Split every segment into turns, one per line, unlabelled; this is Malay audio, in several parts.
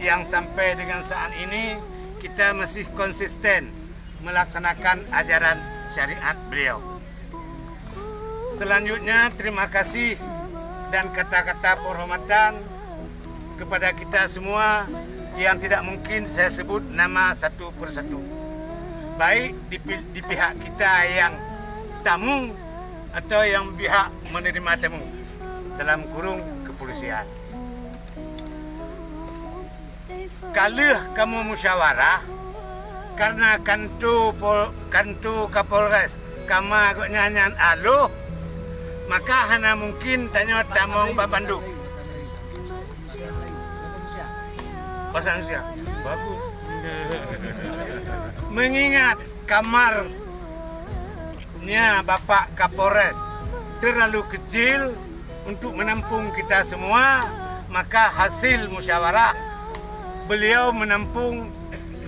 Yang sampai dengan saat ini kita masih konsisten melaksanakan ajaran syariat beliau. Selanjutnya terima kasih dan kata-kata penghormatan kepada kita semua yang tidak mungkin saya sebut nama satu persatu. Baik di pihak kita yang tamu atau yang pihak menerima tamu dalam kurung kepolisian. Kalau kamu musyawarah karena kantu Kapolres kama agaknya nyanyian aloh, maka hanya mungkin tanya tamong babandu. Bahasa Indonesia bagus. Mengingat kamarnya Bapak Kapolres terlalu kecil untuk menampung kita semua, maka hasil musyawarah beliau menampung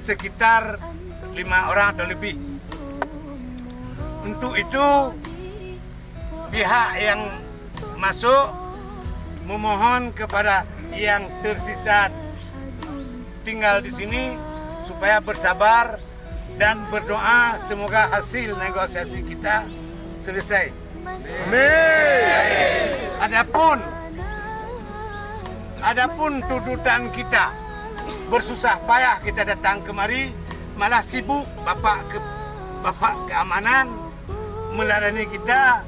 sekitar 5 orang atau lebih. Untuk itu pihak yang masuk memohon kepada yang tersisa tinggal di sini supaya bersabar dan berdoa semoga hasil negosiasi kita selesai. Adapun tuntutan kita, bersusah payah kita datang kemari, malah sibuk Bapak keamanan melarani kita.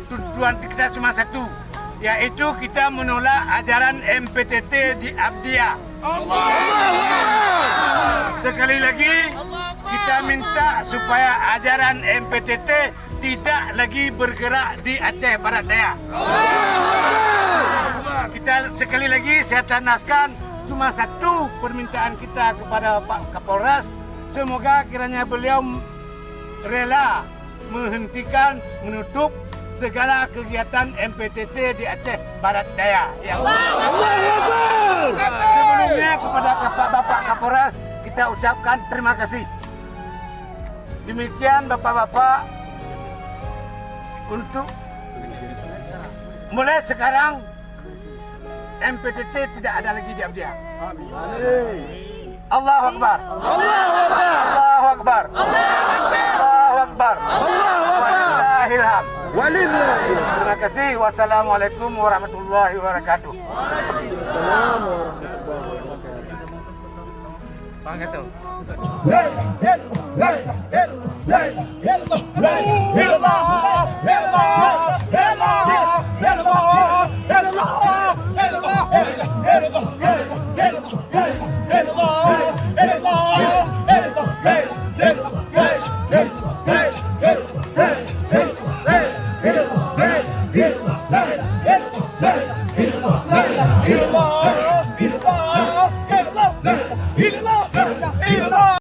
Tuntutan kita cuma satu, yaitu kita menolak ajaran MPTT di Abdia. Sekali lagi kita minta supaya ajaran MPTT tidak lagi bergerak di Aceh Barat Daya. Kita sekali lagi saya tandaskan cuma satu permintaan kita kepada Pak Kapolres, semoga kiranya beliau rela menghentikan, menutup segala kegiatan MPTT di Aceh Barat Daya. Sebelumnya kepada Bapak Kapolres kita ucapkan terima kasih. Demikian Bapak-bapak, untuk mulai sekarang MPTT tidak ada lagi di Abdia. Allahu Akbar. Allahu Akbar. Allahu Akbar. Wallahilham. Terima kasih. Wassalamualaikum warahmatullahi wabarakatuh. Waalaikumsalam warahmatullahi wabarakatuh. Panggil.
Hey!